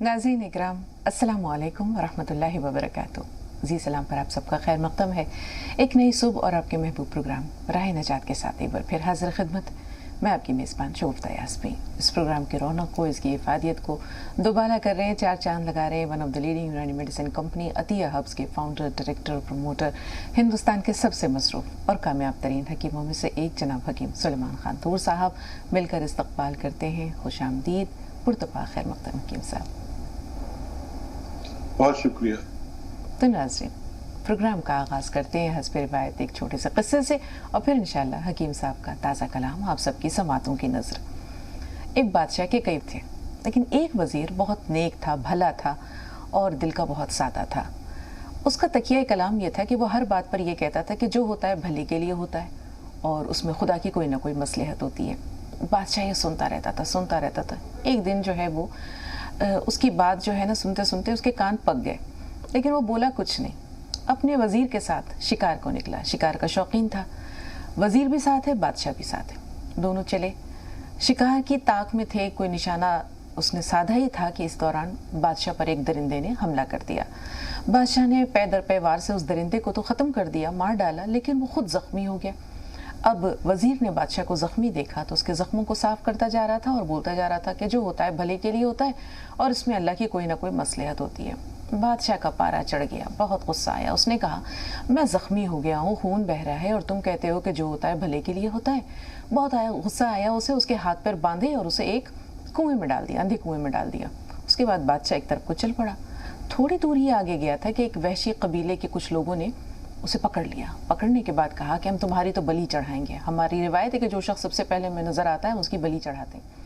नाज़रीन इकराम, अस्सलामु अलैकुम वरहमतुल्लाहि वबरकातुहू। जी सलाम पर आप सबका खैर मक़दम है। एक नई सुबह और आपके महबूब प्रोग्राम राह नजात के साथ एक बार फिर हाजिर खिदमत। मैं आपकी मेज़बान शगुफ्ता यास्मीन। इस प्रोग्राम की रौनक को, इसकी इफादियत को दोबारा कर रहे हैं, चार चांद लगा रहे हैं वन ऑफ द लीडिंग यूनानी मेडिसिन कंपनी अतिया हब्स के फाउंडर, डायरेक्टर, प्रमोटर, हिंदुस्तान के सबसे मसरूफ़ और कामयाब तरीन हकीमों में से एक जनाब हकीम सुलेमान खान तूर साहब मिलकर इस्तक़बाल करते हैं। खुश आमदीद, पुरतपा खैर मक़दम हकीम साहब। बहुत शुक्रिया। तो नाज़रीन, प्रोग्राम का आगाज़ करते हैं हस्ब रिवायत एक छोटे से क़िस्से से और फिर इंशाअल्लाह हकीम साहब का ताज़ा कलाम आप सबकी समातों की नज़र। एक बादशाह के कई थे, लेकिन एक वज़ीर बहुत नेक था, भला था और दिल का बहुत सादा था। उसका तकिया कलाम ये था कि वो हर बात पर यह कहता था कि जो होता है भले के लिए होता है और उसमें खुदा की कोई ना कोई मसलहत होती है। बादशाह ये सुनता रहता था। एक दिन जो है वो उसकी बात जो है ना सुनते सुनते उसके कान पक गए, लेकिन वो बोला कुछ नहीं। अपने वज़ीर के साथ शिकार को निकला। शिकार का शौकीन था, वज़ीर भी साथ है, बादशाह भी साथ है। दोनों चले, शिकार की ताक में थे। कोई निशाना उसने साधा ही था कि इस दौरान बादशाह पर एक दरिंदे ने हमला कर दिया। बादशाह ने पै दर पै वार से उस दरिंदे को तो ख़त्म कर दिया, मार डाला, लेकिन वो खुद ज़ख्मी हो गया। अब वज़ीर ने बादशाह को ज़ख्मी देखा तो उसके ज़ख्मों को साफ़ करता जा रहा था और बोलता जा रहा था कि जो होता है भले के लिए होता है और इसमें अल्लाह की कोई ना कोई मसलहत होती है। बादशाह का पारा चढ़ गया, बहुत गुस्सा आया। उसने कहा, मैं ज़ख्मी हो गया हूँ, खून बह रहा है और तुम कहते हो कि जो होता है भले के लिए होता है। बहुत गुस्सा आया उसे। उसके हाथ पैर बांधे और उसे एक कुएँ में डाल दिया, अंधे कुएँ में डाल दिया। उसके बाद बादशाह एक तरफ को चल पड़ा। थोड़ी दूर ही आगे गया था कि एक वहशी कबीले के कुछ लोगों ने उसे पकड़ लिया। पकड़ने के बाद कहा कि हम तुम्हारी तो बलि चढ़ाएंगे। हमारी रिवायत है कि जो शख्स सबसे पहले में नज़र आता है उसकी बलि चढ़ाते हैं।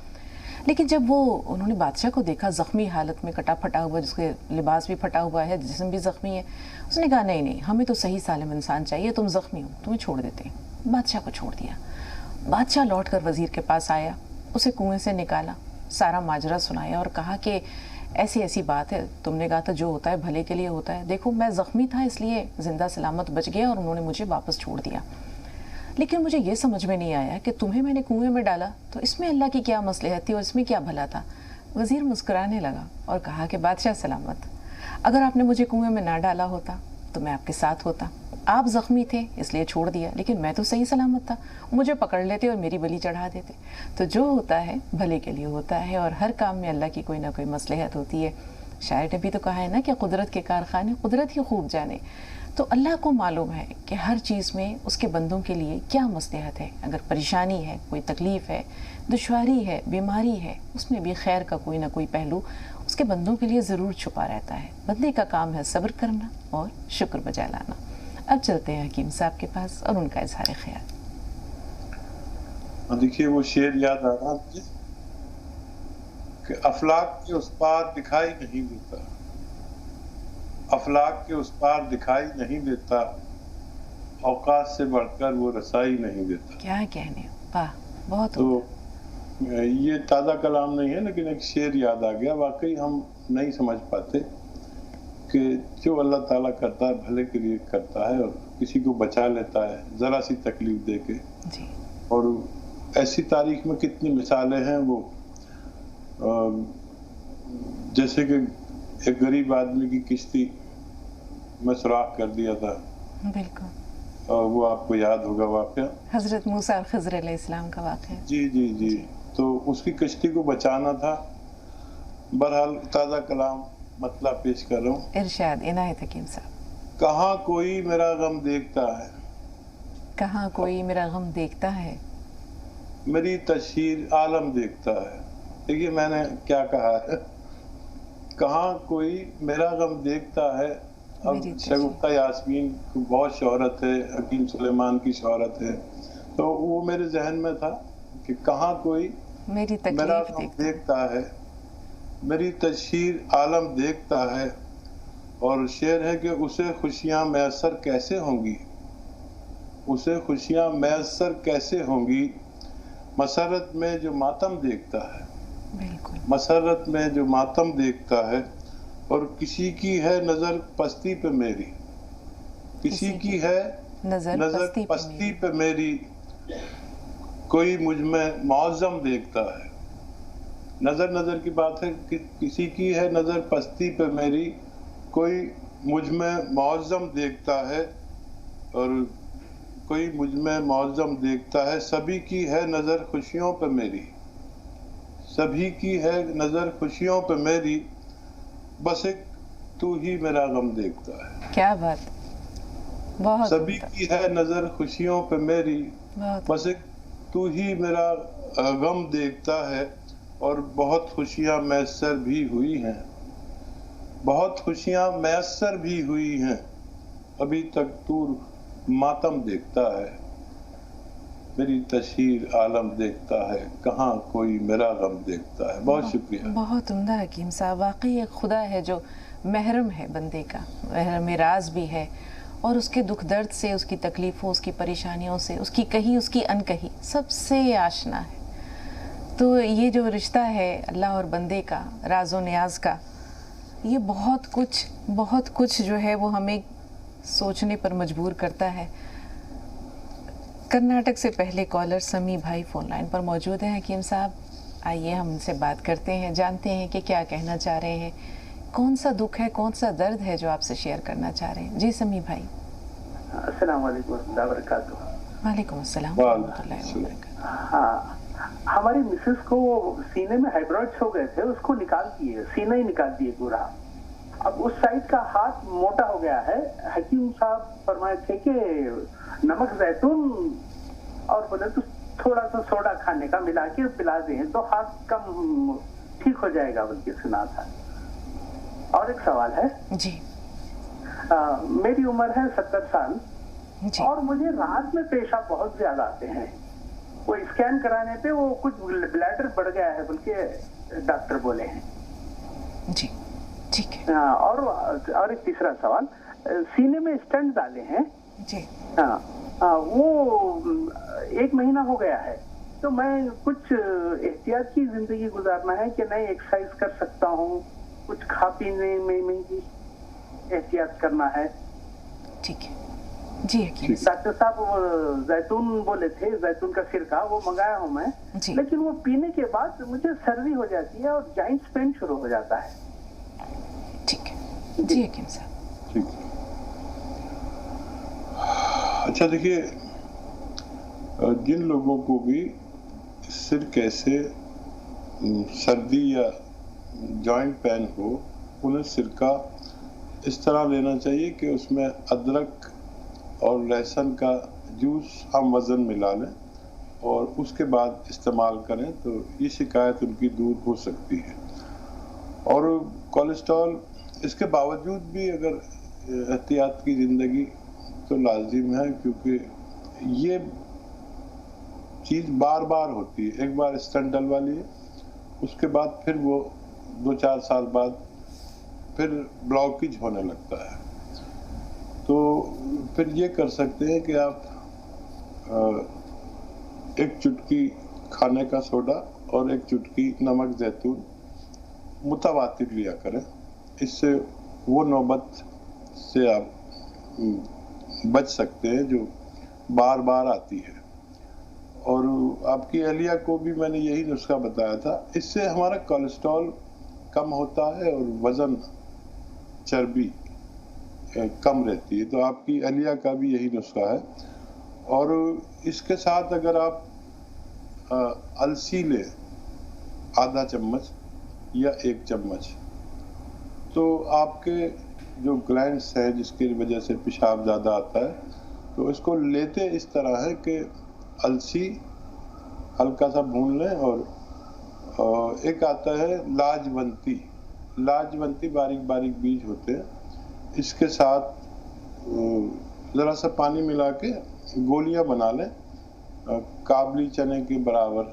लेकिन जब उन्होंने बादशाह को देखा ज़ख्मी हालत में, कटा फटा हुआ, जिसके लिबास भी फटा हुआ है, जिस्म भी ज़ख्मी है, उसने कहा नहीं, हमें तो सही सालिम इंसान चाहिए, तुम ज़ख्मी हो, तुम्हें छोड़ देते हैं। बादशाह को छोड़ दिया। बादशाह लौट कर वज़ीर के पास आया, उसे कुएँ से निकाला, सारा माजरा सुनाया और कहा कि ऐसी ऐसी बात है, तुमने कहा था जो होता है भले के लिए होता है। देखो मैं ज़ख्मी था इसलिए ज़िंदा सलामत बच गया और उन्होंने मुझे वापस छोड़ दिया, लेकिन मुझे ये समझ में नहीं आया कि तुम्हें मैंने कुएं में डाला तो इसमें अल्लाह की क्या मसलहत थी और इसमें क्या भला था। वज़ीर मुस्कुराने लगा और कहा कि बादशाह सलामत, अगर आपने मुझे कुएं में ना डाला होता तो मैं आपके साथ होता। आप ज़ख्मी थे इसलिए छोड़ दिया, लेकिन मैं तो सही सलामत था, मुझे पकड़ लेते और मेरी बलि चढ़ा देते। तो जो होता है भले के लिए होता है और हर काम में अल्लाह की कोई ना कोई मसलहत होती है। शायर ने भी तो कहा है ना कि कुदरत के कारखाने कुदरत ही खूब जाने। तो अल्लाह को मालूम है कि हर चीज़ में उसके बंदों के लिए क्या मसलहत है। अगर परेशानी है, कोई तकलीफ़ है, दुश्वारी है, बीमारी है, उसमें भी खैर का कोई ना कोई पहलू उसके बंदों के लिए ज़रूर छुपा रहता है। बंदे का काम है सब्र करना और शुक्र बजा लाना। अब चलते हैं हकीम साहब के पास और उनका इजहार ख्याल। देखिए वो शेर याद आ रहा मुझे कि अफलाक के उस पार दिखाई नहीं देता, अफलाक के उस पार दिखाई नहीं देता, औकात से बढ़कर वो रसाई नहीं देता। क्या कहने, वाह, बहुत। तो ये ताज़ा कलाम नहीं है, लेकिन एक शेर याद आ गया। वाकई हम नहीं समझ पाते कि जो अल्लाह ताला करता है भले के लिए करता है और किसी को बचा लेता है ज़रा सी तकलीफ दे के जी। और ऐसी तारीख में कितनी मिसालें हैं। वो जैसे कि एक गरीब आदमी की किश्ती में सुराख कर दिया था, बिल्कुल, और वो आपको याद होगा वाक़या, हज़रत मूसा और खज़र अलैहिस्सलाम का वाक़या। जी। तो उसकी किश्ती को बचाना था। बहरहाल ताज़ा कलाम मतलब पेश कर रहा हूँ। इरशाद इनायत हकीम साहब। कहाँ कोई मेरा गम देखता है, कहाँ कोई मेरा गम देखता है, मेरी तशहीर आलम देखता है। देखिए मैंने क्या कहा है, कहाँ कोई मेरा गम देखता है। अब शगुफ्ता यास्मीन को बहुत शोहरत है, हकीम सुलेमान की शोहरत है, तो वो मेरे जहन में था कि कहाँ कोई मेरा गम देखता है, मेरी तशहीर आलम देखता है। और शेर है कि उसे खुशियाँ मैसर कैसे होंगी, उसे खुशियाँ मैसर कैसे होंगी, मसरत में जो मातम देखता है, मसरत में जो मातम देखता है। और किसी की है नज़र पस्ती पे मेरी, किसी की है नज़र पस्ती पे मेरी, कोई मुझ में मौज़म देखता है, نظر نظر کی بات ہے کہ کسی کی ہے نظر پستی پہ میری، کوئی مجھ میں معظم دیکھتا ہے اور کوئی مجھ میں معظم دیکھتا ہے، سبھی کی ہے نظر خوشیوں پہ میری، سبھی کی ہے نظر خوشیوں پہ میری، بس ایک تو ہی میرا غم دیکھتا ہے۔ کیا بات، بہت سبھی کی ہے نظر خوشیوں پہ میری، بس ایک تو ہی میرا غم دیکھتا ہے، اور بہت خوشیاں میسر بھی ہوئی ہیں، بہت خوشیاں میسر بھی ہوئی ہیں، ابھی تک تو ماتم دیکھتا ہے، میری تشہیر عالم دیکھتا ہے، کہاں کوئی میرا غم دیکھتا ہے۔ بہت شکریہ۔ بہت عمدہ حکیم صاحب، واقعی ایک خدا ہے جو محرم ہے بندے کا، محرم راز بھی ہے، اور اس کے دکھ درد سے، اس کی تکلیفوں، اس کی پریشانیوں سے، اس کی کہی، اس کی انکہی سب سے آشنا ہے۔ تو یہ جو رشتہ ہے اللہ اور بندے کا، راز و نیاز کا، یہ بہت کچھ جو ہے وہ ہمیں سوچنے پر مجبور کرتا ہے۔ کرناٹک سے پہلے کالر سمی بھائی فون لائن پر موجود ہیں۔ حکیم صاحب آئیے ہم ان سے بات کرتے ہیں، جانتے ہیں کہ کیا کہنا چاہ رہے ہیں، کون سا دکھ ہے، کون سا درد ہے جو آپ سے شیئر کرنا چاہ رہے ہیں۔ جی سمی بھائی۔ السلام علیکم ورحمۃ اللہ وبرکاتہ۔ وعلیکم السلام ورحمۃ اللہ وبرکاتہ۔ ہاں، ہماری مسز کو سینے میں ہائبرائڈس ہو گئے تھے، اس کو نکال دیے، سینہ ہی نکال دیے پورا۔ اب اس سائڈ کا ہاتھ موٹا ہو گیا ہے۔ حکیم صاحب فرمائے تھے کہ نمک زیتون اور بولے تو تھوڑا سا سوڈا کھانے کا ملا کے پلا دیں تو ہاتھ کم ٹھیک ہو جائے گا، بلکہ سنا تھا۔ اور ایک سوال ہے جی۔ میری عمر ہے 70 سال جی۔ اور مجھے رات میں پیشاب بہت زیادہ آتے ہیں۔ وہ اسکین کرانے پہ وہ کچھ بلیڈر بڑھ گیا ہے بلکہ ڈاکٹر بولے ہیں۔ جی ٹھیک ہے۔ اور ایک تیسرا سوال، سینے میں اسٹنٹ ڈالے ہیں جی۔ وہ 1 مہینہ ہو گیا ہے، تو میں کچھ احتیاط کی زندگی گزارنا ہے کہ نہیں ایکسرسائز کر سکتا ہوں، کچھ کھا پینے میں بھی احتیاط کرنا ہے۔ ٹھیک ہے جی حکیم ڈاکٹر صاحب وہ زیتون بولے تھے، زیتون کا سرکہ وہ منگایا ہوں میں، لیکن وہ پینے کے بعد مجھے سردی ہو جاتی ہے اور جوائنٹس پین شروع ہو جاتا ہے۔ ٹھیک ہے جی حکیم صاحب۔ ٹھیک ہے۔ اچھا دیکھیے، جن لوگوں کو بھی سرکے سے سردی یا جوائنٹ پین ہو، انہیں سرکہ اس طرح لینا چاہیے کہ اس میں ادرک اور لہسن کا جوس ہم وزن ملا لیں اور اس کے بعد استعمال کریں تو یہ شکایت ان کی دور ہو سکتی ہے۔ اور کولیسٹرول، اس کے باوجود بھی اگر احتیاط کی زندگی تو لازم ہے، کیونکہ یہ چیز بار بار ہوتی ہے۔ ایک بار اسٹنٹ ڈلوا لیے، اس کے بعد پھر وہ 2-4 سال بعد پھر بلاکیج ہونے لگتا ہے۔ تو پھر یہ کر سکتے ہیں کہ آپ ایک چٹکی کھانے کا سوڈا اور ایک چٹکی نمک زیتون متواتر لیا کریں، اس سے وہ نوبت سے آپ بچ سکتے ہیں جو بار بار آتی ہے۔ اور آپ کی اہلیہ کو بھی میں نے یہی نسخہ بتایا تھا، اس سے ہمارا کولیسٹرول کم ہوتا ہے اور وزن چربی کم رہتی ہے۔ تو آپ کی اہلیہ کا بھی یہی نسخہ ہے۔ اور اس کے ساتھ اگر آپ السی لیں آدھا چمچ یا 1 چمچ، تو آپ کے جو گلینڈس ہیں جس کی وجہ سے پیشاب زیادہ آتا ہے، تو اس کو لیتے اس طرح ہے کہ السی ہلکا سا بھون لیں، اور ایک آتا ہے لاجونتی باریک باریک بیج ہوتے ہیں، اس کے ساتھ ذرا سا پانی ملا کے گولیاں بنا لیں کابلی چنے کے برابر،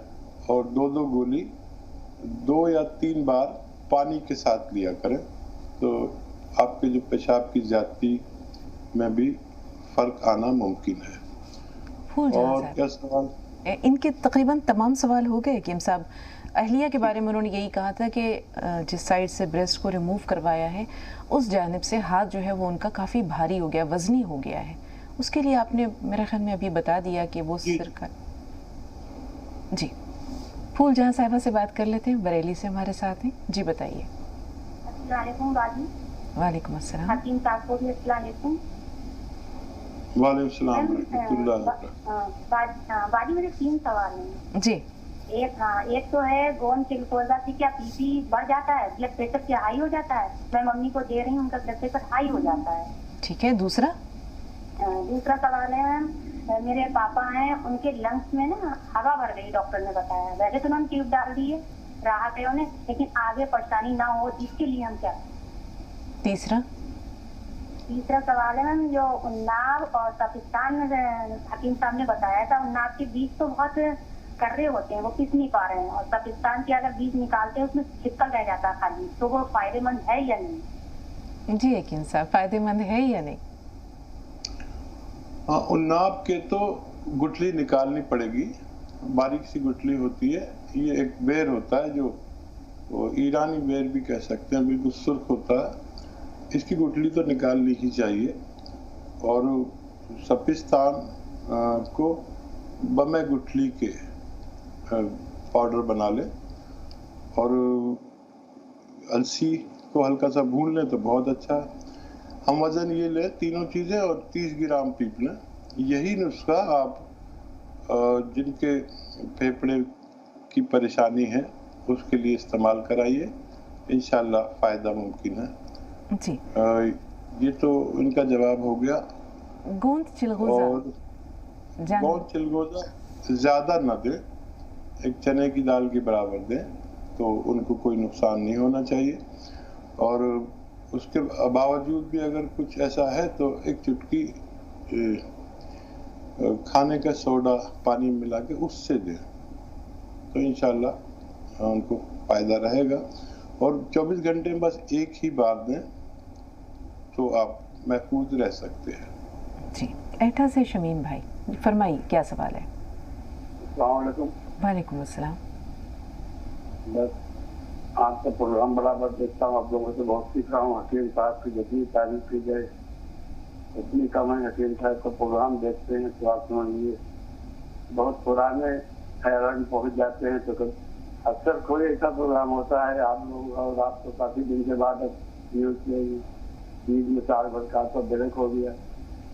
اور 2 گولی 2 یا 3 بار پانی کے ساتھ لیا کریں، تو آپ کے جو پیشاب کی زیادتی میں بھی فرق آنا ممکن ہے۔ اور کیا سوال؟ ان کے تقریباً تمام سوال ہو گئے حکیم صاحب۔ اہلیہ کے بارے میں انہوں نے یہی کہا تھا کہ جس سائڈ سے بریسٹ کو ریموو کروایا ہے اس جانب سے ہاتھ جو ہے وہ ان کا کافی بھاری ہو گیا، وزنی ہو گیا ہے۔ اس کے لیے آپ نے میرے خیال میں ابھی بتا دیا کہ وہ سرکہ۔ جی फूल जहां साहिबा से बात कर लेते हैं, बरेली से हमारे साथ हैं। जी बताइए। अस्सलाम वालेकुम। वालेकुम अस्सलाम। हकीम साहब को भी अस्सलाम वालेकुम। वालेकुम सलाम। बाजी मेरे 3 सवाल हैं जी। एक तो है गोन चिलकोजा से क्या बीपी बढ़ जाता है, ब्लड प्रेशर क्या हाई हो जाता है? मैं मम्मी को दे रही हूँ, उनका ब्लड प्रेशर हाई हो जाता है। ठीक है। दूसरा सवाल है मैम, मेरे पापा हैं, उनके लंग्स में ना हवा भर गई, डॉक्टर ने बताया। वैसे तो उन्होंने ट्यूब डाल दी है, राहत है उन्हें, लेकिन आगे परेशानी ना हो इसके लिए हम क्या? तीसरा सवाल है मैम, जो उन्नाव और पाकिस्तान में हकीम साहब ने बताया था, उन्नाव के बीज तो बहुत कर्रे होते हैं, वो पिस नहीं पा रहे हैं, और पाकिस्तान के अगर बीज निकालते हैं उसमें छिपकल रह जाता है खाली, तो वो फायदेमंद है या नहीं? जी यकीन साहब, फायदेमंद है या नहीं? हाँ, उन्नाव के तो गुठली निकालनी पड़ेगी, बारीक सी गुठली होती है। ये एक बेर होता है जो ईरानी बेर भी कह सकते हैं, बिल्कुल सुर्ख होता है। इसकी गुठली तो निकालनी ही चाहिए। और सपिस्तान को बमे गुठली के पाउडर बना ले, और अलसी को हल्का सा भून लें तो बहुत अच्छा है। हम वज़न ये लें, तीनों चीज़ें, और 30 ग्राम पीप लें। यही नुस्खा आप जिनके फेफड़े की परेशानी है उसके लिए इस्तेमाल कराइए, इंशाल्लाह फ़ायदा मुमकिन है जी। ये तो इनका जवाब हो गया। गोंद चिलगोजा, और गोंद चिलगोजा ज़्यादा ना दें, एक चने की दाल के बराबर दें, तो उनको कोई नुकसान नहीं होना चाहिए। और उसके बावजूद भी अगर कुछ ऐसा है तो एक चुटकी खाने का सोडा पानी मिला के उससे दें, तो इंशाल्लाह उनको फ़ायदा रहेगा। और 24 घंटे में बस एक ही बार दें तो आप महफूज रह सकते हैं। जी। एटा से शमीम भाई, फरमाइए क्या सवाल है? अस्सलाम वालेकुम। वालेकुम अस्सलाम। बस आपका प्रोग्राम बराबर देखता हूँ, आप लोगों से बहुत सीख रहा हूँ। हकीम साहब की जितनी तारीफ की जाए उतनी कम है। हकीम साहब का प्रोग्राम देखते हैं तो आप समझिए बहुत पुराने हैरान पहुँच जाते हैं। तो अक्सर कोई ऐसा प्रोग्राम होता है आप लोग, और आप तो काफ़ी दिन के बाद न्यूज़ में 4 बज का तो ब्रेक हो गया,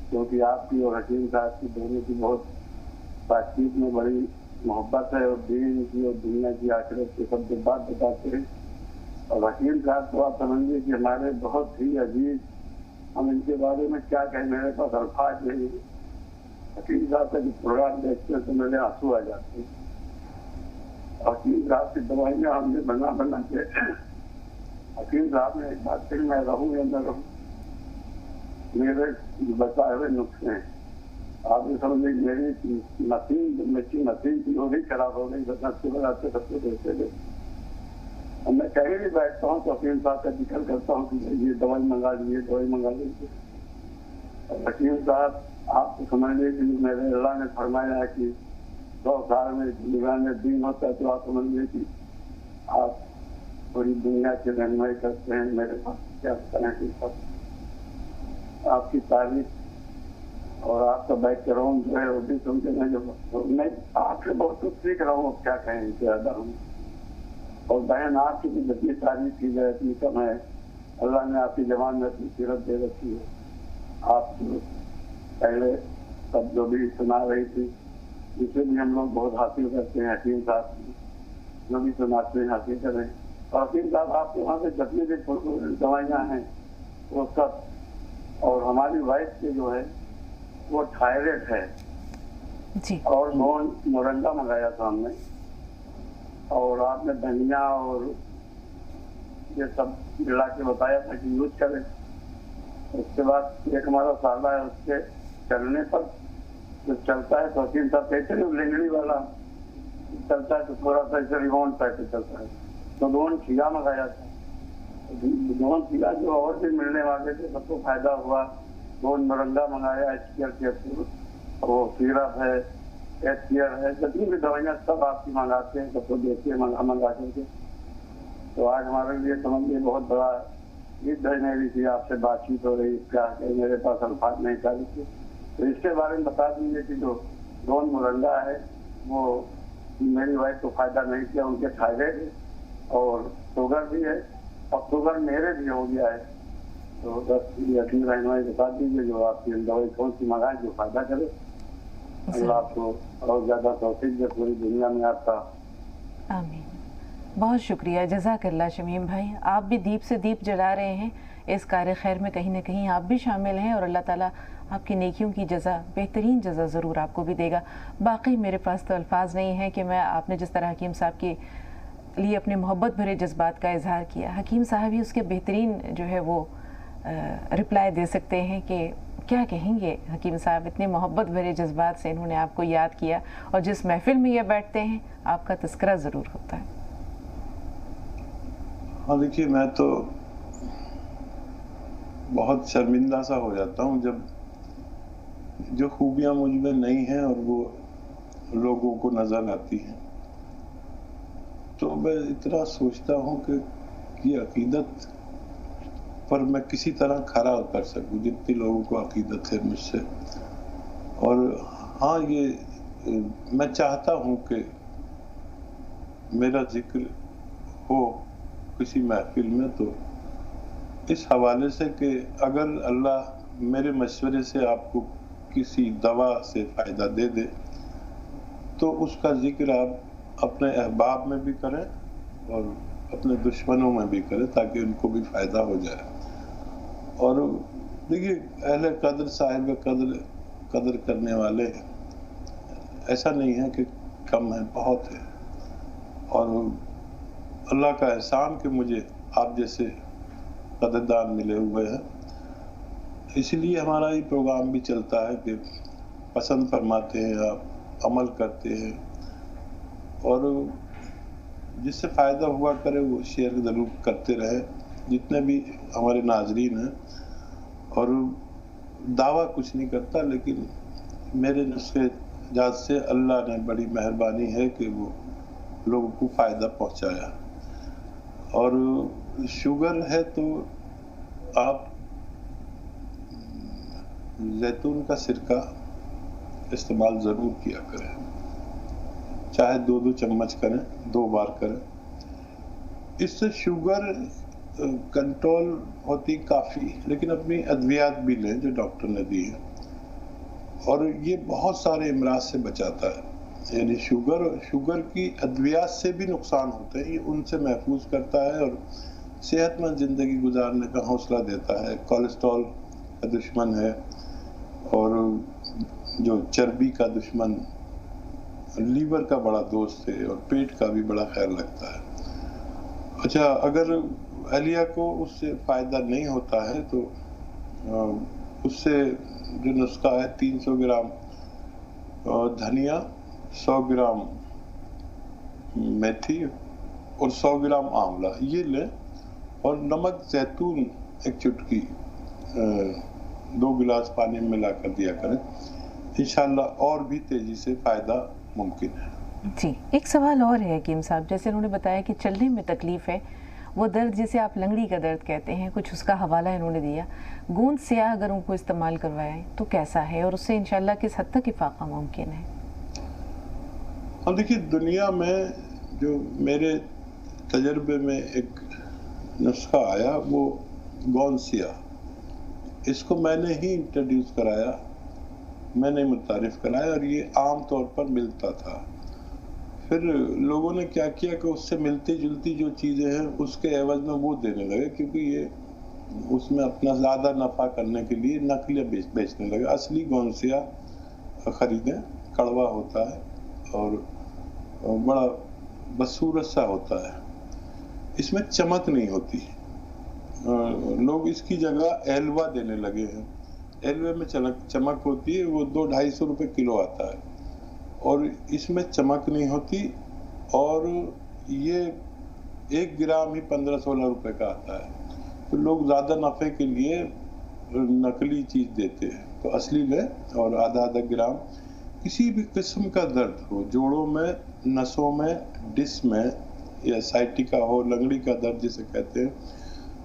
क्योंकि आपकी और हकीम साहब की दोनों की बहुत बातचीत में बड़ी मोहब्बत है, और दीन की और दुनिया की आखिरत की सब बात बताते हैं। और हकीम साहब तो आप समझिए कि हमारे बहुत ही अजीज, हम इनके बारे में क्या कहें, मेरे पास अल्फाज नहीं। हकीम साहब का जो प्रोग्राम देखते हैं तो मेरे आंसू आ जाते हैं। हकीम साहब की दवाइयाँ हमने बना के, हकीम साहब ने एक बात कही, मैं रहूँ या न रहूँ, मेरे बताए हुए नुस्खे हैं। आप ये समझिए मेरी नसीब की ही खराब हो गई, नस्ते बनाते सबको देते थे। और मैं कहीं भी बैठता हूँ तो हकीम साहब का जिक्र करता हूँ कि ये दवाई मंगा लीजिए, दवाई मंगा लीजिए। और हकीम साहब आप तो समझ लीजिए मेरे अल्लाह ने फरमाया है कि 100 साल में दुनिया में दीन होता है, तो आप समझ लीजिए कि आप पूरी दुनिया की रहनुमाई करते हैं। मेरे पास क्या करें कि सब आपकी तारीफ और आपका बैकग्राउंड जो है वो भी सुनते हैं। जो मैं आपसे बहुत कुछ सीख रहा हूँ, क्या कहें इससे ज़्यादा हूँ। और बहन आपकी भी जितनी तारीफ की जाए इतनी कम है। अल्लाह ने आपकी जवान में अपनी सीरत दे रखी है। आप पहले सब जो भी सुना रही थी, जिसे भी हम लोग बहुत हासिल करते हैं, हकीम साहब जो भी सुनाते हैं हासिल करें। और हकीम साहब आपके वहाँ से जितनी भी दवाइयाँ हैं वो सब, और हमारी वाइफ के जो है वो थायराइड है जी। और मोरंगा मंगाया था हमने, और आपने धनिया और ये सब मिला के बताया था कि यूज करें। उसके बाद एक हमारा साला है, उसके चलने पर जो चलता है तो हकीम साहब कहते हैं लेंगड़ी वाला चलता है तो थोड़ा सा ऐसे रिवॉन्ड पैसे चलता है, तो दोन खीरा मंगाया था। दोन खीरा जो और भी मिलने वाले थे सबको फायदा हुआ। दोन मोरंगा मंगाया, एचपीआर कैप्सूल, वो सिरप है, एचपीआर है, जितनी भी दवाइयाँ सब आपकी मंगाते हैं, सबको देखिए मंगा करके। तो आज हमारे लिए समझिए बहुत बड़ा ईद है मेरी थी, आपसे बातचीत हो रही, क्या है मेरे पास अल्फाज नहीं चाहती थी। तो इसके बारे में बता दीजिए कि जो दोन मोरंगा है वो मेरी वाइफ को फायदा नहीं किया, उनके थायराइड और शुगर भी है और शुगर मेरे भी हो गया है। तो 10 यकीन रहनुमाई बता दीजिए जो आपकी दवाई कौन सी मंगाए जो फायदा करे। अल्लाह आपको और ज्यादा तौफीक दे पूरी दुनिया में आपका। आमीन। बहुत शुक्रिया, जज़ाकल्लाह शमीम भाई। आप भी दीप से दीप जला रहे हैं इस कार्य खैर में, कहीं ना कहीं आप भी शामिल हैं और अल्लाह ताला आपकी नेकियों की जज़ा, बेहतरीन जज़ा ज़रूर आपको भी देगा। बाकी मेरे पास तो अल्फाज नहीं है कि मैं, आपने जिस तरह हकीम साहब के लिए अपने मोहब्बत भरे जज्बात का इजहार किया, हकीम साहब ही उसके बेहतरीन जो है वो रिप्लाई दे सकते हैं कि क्या कहेंगे हकीम साहब, इतने मोहब्बत भरे जज्बात से इन्होंने आपको याद किया और जिस महफिल में ये बैठते हैं आपका तस्करा ज़रूर होता है। हाँ देखिए, मैं तो बहुत शर्मिंदा सा हो जाता हूँ जब जो खूबियाँ मुझ में नहीं हैं और वो लोगों को नजर आती हैं। तो मैं इतना सोचता हूँ कि अकीदत पर मैं किसी तरह खरा उतर सकूं, जितनी लोगों को अकीदत है मुझसे। और हाँ, ये मैं चाहता हूँ कि मेरा जिक्र हो किसी महफिल में तो इस हवाले से कि अगर अल्लाह मेरे मशवरे से आपको किसी दवा से फ़ायदा दे दे तो उसका जिक्र आप अपने अहबाब में भी करें और अपने दुश्मनों में भी करें ताकि उनको भी फ़ायदा हो जाए। और देखिए, अहले कदर, साहिब कदर करने वाले ऐसा नहीं है कि कम है, बहुत है। और अल्लाह का एहसान कि मुझे आप जैसे कदरदान मिले हुए हैं, इसलिए हमारा ये प्रोग्राम भी चलता है कि पसंद फरमाते हैं आप, अमल करते हैं और जिससे फ़ायदा हुआ करे वो शेयर ज़रूर करते रहे जितने भी हमारे नाजरीन हैं। और दावा कुछ नहीं करता, लेकिन मेरे नुस्खे जात से अल्लाह ने बड़ी मेहरबानी है कि वो लोगों को फ़ायदा पहुंचाया। और शुगर है तो आप जैतून का सिरका इस्तेमाल ज़रूर किया करें, चाहे 2-2 चम्मच करें, 2 बार करें। इससे शुगर कंट्रोल होती काफ़ी, लेकिन अपनी अद्वियात भी लें जो डॉक्टर ने दी है। और ये बहुत सारे अमराज से बचाता है, यानी शुगर की अद्वियात से भी नुकसान होते हैं, ये उनसे महफूज करता है और सेहतमंद ज़िंदगी गुजारने का हौसला देता है। कोलेस्ट्रॉल का दुश्मन है और जो चर्बी का दुश्मन, लीवर का बड़ा दोस्त है और पेट का भी बड़ा ख्याल रखता है। अच्छा, अगर अहलिया को उससे फ़ायदा नहीं होता है तो उससे जो नुस्खा है 300 ग्राम धनिया, 100 ग्राम मेथी और 100 ग्राम आंवला ये लें और नमक जैतून एक चुटकी 2 गिलास पानी में मिला कर दिया करें। इंशाल्लाह और भी तेजी से फ़ायदा मुमकिन है। जी, एक सवाल और है हकीम साहब, जैसे उन्होंने बताया कि चलने में तकलीफ़ है, वो दर्द जिसे आप लंगड़ी का दर्द कहते हैं, कुछ उसका हवाला इन्होंने दिया। गूंद स्याह अगर उनको इस्तेमाल करवाएं तो कैसा है और उससे इंशाल्लाह किस हद तक इफाका मुमकिन है? अब देखिए, दुनिया में जो मेरे तजर्बे में एक नुस्खा आया वो गूंद स्याह, इसको मैंने ही इंट्रोड्यूस कराया, मैंने मुतारिफ कराया और ये आम तौर पर मिलता था। फिर लोगों ने क्या किया कि उससे मिलती जुलती जो चीज़ें हैं उसके एवज में वो देने लगे, क्योंकि ये उसमें अपना ज़्यादा नफ़ा करने के लिए नकली बेचने लगे। असली गूंद स्याह खरीदें, कड़वा होता है और बड़ा बदसूरत सा होता है, इसमें चमक नहीं होती। लोग इसकी जगह एलवा देने लगे हैं। एलवे में चमक होती है, वो 200-250 रुपये किलो आता है और इसमें चमक नहीं होती और ये 1 ग्राम ही 15-16 रुपये का आता है। तो लोग ज़्यादा नफ़े के लिए नकली चीज़ देते हैं, तो असली लें और आधा ग्राम। किसी भी किस्म का दर्द हो, जोड़ों में, नसों में, डिस्क में या साइटिका हो, लंगड़ी का दर्द जिसे कहते हैं,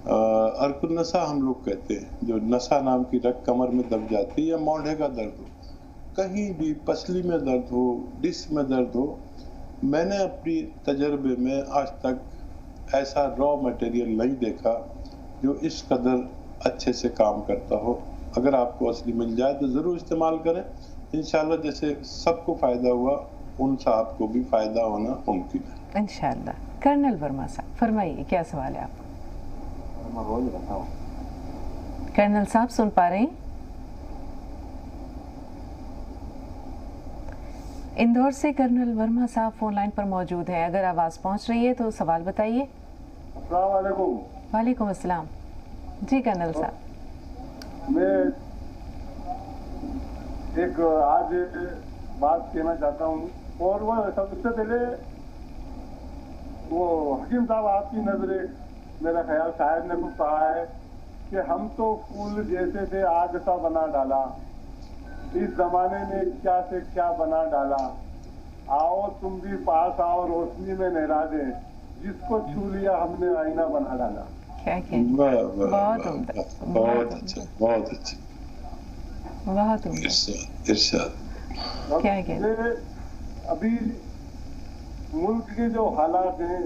अर्कुनसा हम लोग कहते हैं, जो नसा नाम की रग कमर में दब जाती है, या मोढ़े का दर्द हो, कहीं भी पसली में दर्द हो, डिस्क में दर्द हो, میں نے اپنی تجربے میں آج تک ایسا را مٹیریل نہیں دیکھا جو اس قدر اچھے سے کام کرتا ہو. اگر آپ کو اصلی مل جائے تو ضرور استعمال کریں. انشاءاللہ جیسے سب کو فائدہ ہوا ان صاحب کو بھی فائدہ ہونا ممکن ہے انشاءاللہ. کرنل ورما صاحب فرمائیے کیا سوال ہے آپ کو؟ کرنل صاحب سن پا رہے ہیں؟ اندور سے کرنل ورما صاحب فون لائن پر موجود ہیں. اگر آواز پہنچ رہی ہے تو سوال بتائیے. السلام علیکم. وعلیکم السلام. جی کرنل صاحب. میں ایک آج بات کہنا چاہتا ہوں اور وہ سب سے پہلے وہ حکیم صاحب آپ کی نظریں میرا خیال شاید نے کچھ کہا ہے کہ ہم تو پھول جیسے تھے آگ سا بنا ڈالا اس زمانے میں کیا سے کیا بنا ڈالا آؤ تم بھی پاس آؤ روشنی میں نہلا دے جس کو چھو لیا ہم نے آئینہ بنا ڈالا. بہت عمدہ. بہت اچھا بہت اچھا بہت عمدہ. ارشاد. کیا کہتے ابھی ملک کے جو حالات ہیں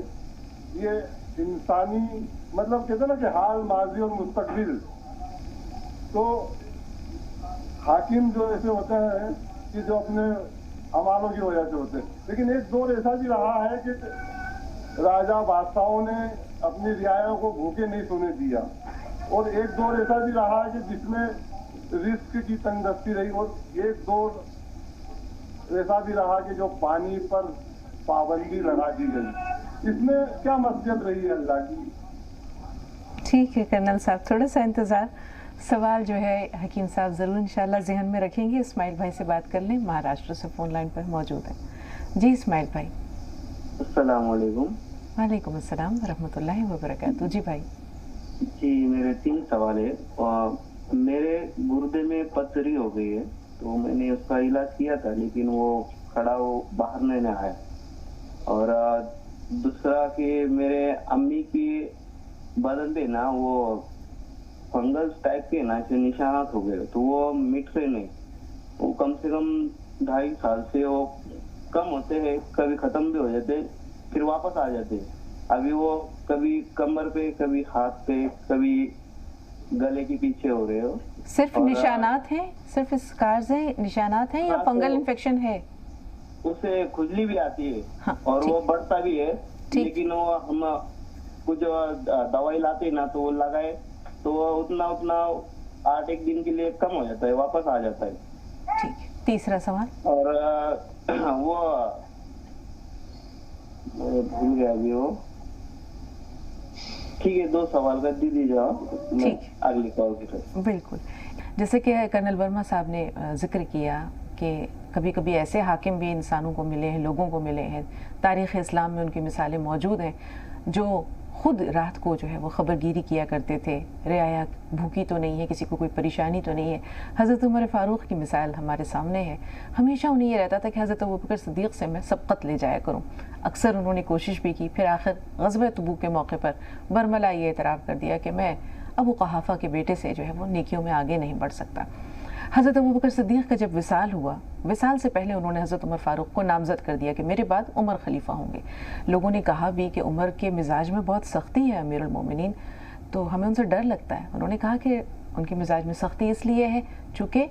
یہ انسانی مطلب کہتے ہیں نا کہ حال ماضی اور مستقبل تو حاکم جو ایسے ہوتے ہیں کہ جو اپنے اعمالوں کی وجہ سے ہوتے ہیں لیکن ایک دور ایسا بھی رہا ہے کہ راجا بادشاہوں نے اپنی رعایا کو بھوکے نہیں سونے دیا اور ایک دور ایسا بھی رہا ہے کہ جس میں رزق کی تنگ دستی رہی اور ایک دور ایسا بھی رہا کہ جو پانی پر پابندی لگا دی گئی. اس میں کیا مصلحت رہی ہے اللہ کی؟ ٹھیک ہے کرنل صاحب تھوڑا سا انتظار. سوال جو ہے حکیم صاحب ضرور انشاءاللہ ذہن میں رکھیں گے. اسماعیل بھائی سے بات کر لیں, مہاراشٹر سے فون لائن پر موجود ہیں. جی اسماعیل بھائی. السلام علیکم. وعلیکم السلام ورحمۃ اللہ وبرکاتہ. جی بھائی. جی میرے 3 سوال ہے. میرے گردے میں پتھری ہو گئی ہے تو میں نے اس کا علاج کیا تھا لیکن وہ کھڑا وہ باہر نہیں آیا. اور دوسرا کہ میرے امی کی بدن پہ نا وہ فنگس ٹائپ کے نا ایسے نشانات ہو گئے تو وہ مٹ رہے نہیں. وہ کم سے کم 2.5 سال سے وہ کم ہوتے ہیں, کبھی ختم بھی ہو جاتے پھر واپس آ جاتے. ابھی وہ کبھی کمر پہ کبھی ہاتھ پہ کبھی گلے کے پیچھے ہو رہے ہو. صرف نشانات ہیں, صرف اسکارز ہیں, نشانات ہیں یا فنگل انفیکشن ہے؟ اسے کھجلی بھی آتی ہے اور وہ بڑھتا بھی ہے لیکن وہ ہم کچھ دوائی لاتے نا تو وہ لگائے تو وہ اتنا 8-1 دن کے لیے کم ہو جاتا ہے, واپس آ جاتا ہے. ٹھیک. تیسرا سوال. اور وہ بھول گیا ابھی وہ. ٹھیک ہے 2 سوال کر دیجیے آپ اگلی کال کی طرف. بالکل. جیسے کہ کرنل ورما صاحب نے ذکر کیا کہ کبھی کبھی ایسے حاکم بھی انسانوں کو ملے ہیں, لوگوں کو ملے ہیں, تاریخ اسلام میں ان کی مثالیں موجود ہیں جو خود رات کو جو ہے وہ خبرگیری کیا کرتے تھے. رعایا بھوکی تو نہیں ہے, کسی کو کوئی پریشانی تو نہیں ہے. حضرت عمر فاروق کی مثال ہمارے سامنے ہے. ہمیشہ انہیں یہ رہتا تھا کہ حضرت ابوبکر صدیق سے میں سبقت لے جایا کروں. اکثر انہوں نے کوشش بھی کی, پھر آخر غزوہ تبوک کے موقع پر برملا یہ اعتراف کر دیا کہ میں ابو قحافہ کے بیٹے سے جو ہے وہ نیکیوں میں آگے نہیں بڑھ سکتا. حضرت ابوبکر صدیق کا جب وصال ہوا, وصال سے پہلے انہوں نے حضرت عمر فاروق کو نامزد کر دیا کہ میرے بعد عمر خلیفہ ہوں گے. لوگوں نے کہا بھی کہ عمر کے مزاج میں بہت سختی ہے امیر المومنین, تو ہمیں ان سے ڈر لگتا ہے. انہوں نے کہا کہ ان کے مزاج میں سختی اس لیے ہے چونکہ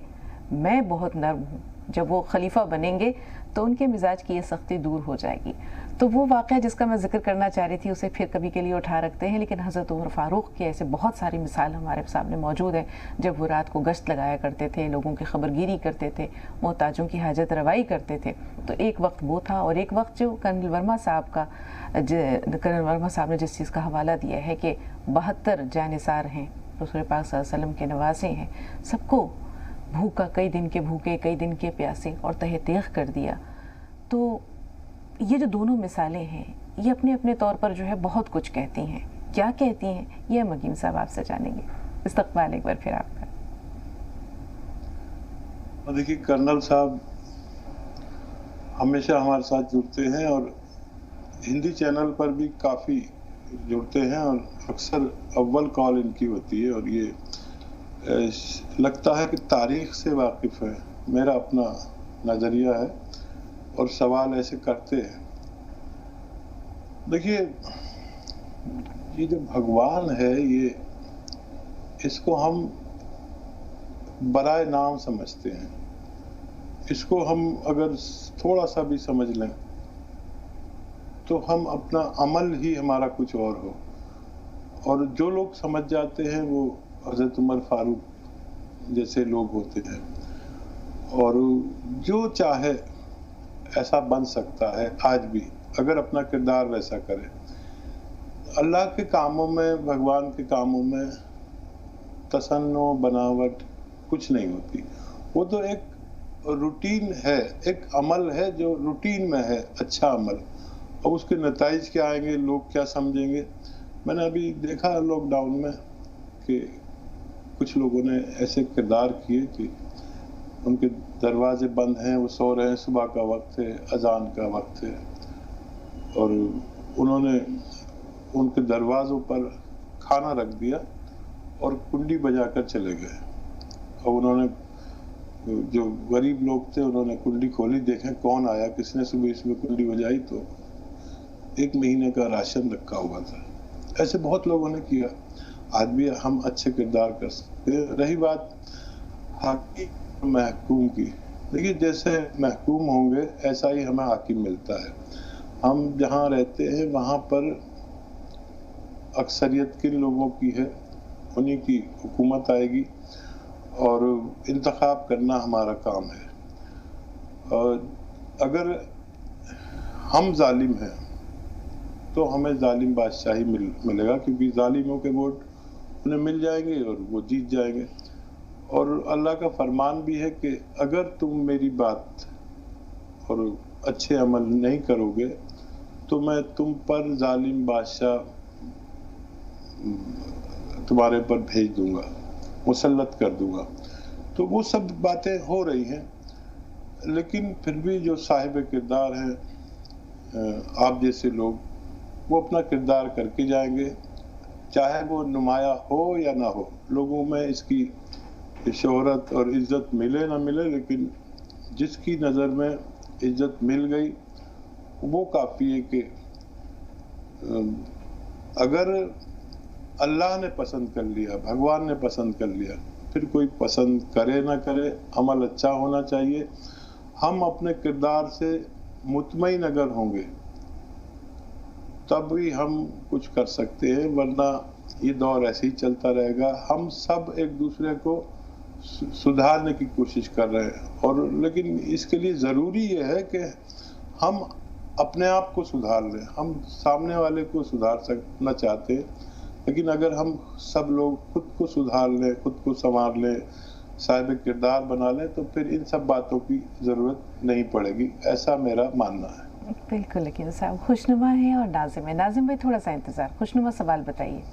میں بہت نرم ہوں, جب وہ خلیفہ بنیں گے تو ان کے مزاج کی یہ سختی دور ہو جائے گی. تو وہ واقعہ جس کا میں ذکر کرنا چاہ رہی تھی اسے پھر کبھی کے لیے اٹھا رکھتے ہیں, لیکن حضرت عمر فاروق کے ایسے بہت ساری مثال ہمارے سامنے موجود ہیں جب وہ رات کو گشت لگایا کرتے تھے, لوگوں کی خبرگیری کرتے تھے, محتاجوں کی حاجت روائی کرتے تھے. تو ایک وقت وہ تھا, اور ایک وقت جو کرنل ورما صاحب نے جس چیز کا حوالہ دیا ہے کہ 72 جانثار ہیں, رسول پاک صلی اللہ علیہ وسلم کے نواسے ہیں, سب کو بھوکا, کئی دن کے بھوکے کئی دن کے پیاسے اور تہہ تیغ کر دیا. تو یہ جو دونوں مثالیں ہیں یہ اپنے اپنے طور پر جو ہے بہت کچھ کہتی ہیں. کیا کہتی ہیں یہ مکیم صاحب آپ سے جانیں گے. استقبال ایک بار پھر آپ کا. دیکھیے کرنل صاحب ہمیشہ ہمارے ساتھ جڑتے ہیں اور ہندی چینل پر بھی کافی جڑتے ہیں اور اکثر اول کال ان کی ہوتی ہے, اور یہ لگتا ہے کہ تاریخ سے واقف ہے. میرا اپنا نظریہ ہے اور سوال ایسے کرتے ہیں. देखिए, ये जो भगवान है, ये इसको हम बराए नाम समझते हैं। इसको हम अगर थोड़ा सा भी समझ लें तो हम अपना अमल ही हमारा कुछ और हो। और जो लोग समझ जाते हैं वो हज़रत उमर फारूक जैसे लोग होते हैं, और जो चाहे ऐसा बन सकता है आज भी, अगर अपना किरदार वैसा करे। अल्लाह के कामों में, भगवान के कामों में तसन्नो बनावट कुछ नहीं होती। वो तो एक रूटीन है, एक अमल है जो रूटीन में है, अच्छा अमल। अब उसके नताइज क्या आएंगे, लोग क्या समझेंगे। मैंने अभी देखा लॉकडाउन में कि कुछ लोगों ने ऐसे किरदार किए कि उनके दरवाजे बंद हैं, वो सो रहे हैं, सुबह का वक्त है, अजान का वक्त है, और उन्होंने उनके दरवाज़ों पर खाना रख दिया और कुंडी बजाकर चले गए। और उन्होंने, जो गरीब लोग थे, उन्होंने कुंडी खोली, देखें कौन आया, किसने सुबह इसमें कुंडी बजाई, तो 1 महीने का राशन रखा हुआ था। ऐसे बहुत लोगों ने किया। आज भी हम अच्छे किरदार कर सकते हैं। रही बात हाकिम महकूम की, देखिए जैसे महकूम होंगे ऐसा ही हमें हाकिम मिलता है। हम जहाँ रहते हैं वहाँ पर अक्सरियत किन लोगों की है, उन्हीं की हुकूमत आएगी, और इंतखाब करना हमारा काम है। और अगर हम जालिम हैं तो हमें जालिम बादशाही मिलेगा, क्योंकि जालिमों के वोट उन्हें मिल जाएंगे और वो जीत जाएंगे। और अल्लाह का फरमान भी है कि अगर तुम मेरी बात और अच्छे अमल नहीं करोगे तो मैं तुम पर जालिम बादशाह तुम्हारे पर भेज दूंगा, मुसल्लत कर दूंगा। तो वो सब बातें हो रही हैं, लेकिन फिर भी जो साहिब किरदार हैं, आप जैसे लोग, वो अपना किरदार करके जाएंगे, चाहे वो नुमाया हो या ना हो। लोगों में इसकी शोहरत और इज्जत मिले ना मिले, लेकिन जिसकी नज़र में इज्जत मिल गई वो काफ़ी है। कि अगर अल्लाह ने पसंद कर लिया, भगवान ने पसंद कर लिया, फिर कोई पसंद करे ना करे, अमल अच्छा होना चाहिए। हम अपने किरदार से मुतमईन अगर होंगे तब भी हम कुछ कर सकते हैं, वरना ये दौर ऐसे ही चलता रहेगा। हम सब एक दूसरे को सुधारने की कोशिश कर रहे हैं, और लेकिन इसके लिए ज़रूरी ये है कि हम अपने आप को सुधार लें। हम सामने वाले को सुधार सकना चाहते हैं, लेकिन अगर हम सब लोग खुद को सुधार लें, खुद को संवार लें, साहिब किरदार बना लें, तो फिर इन सब बातों की ज़रूरत नहीं पड़ेगी, ऐसा मेरा मानना है। बिल्कुल। लेकिन साहब खुशनुमा है और नाजिम है। नाजिम भाई थोड़ा सा इंतज़ार, खुशनुमा सवाल बताइए।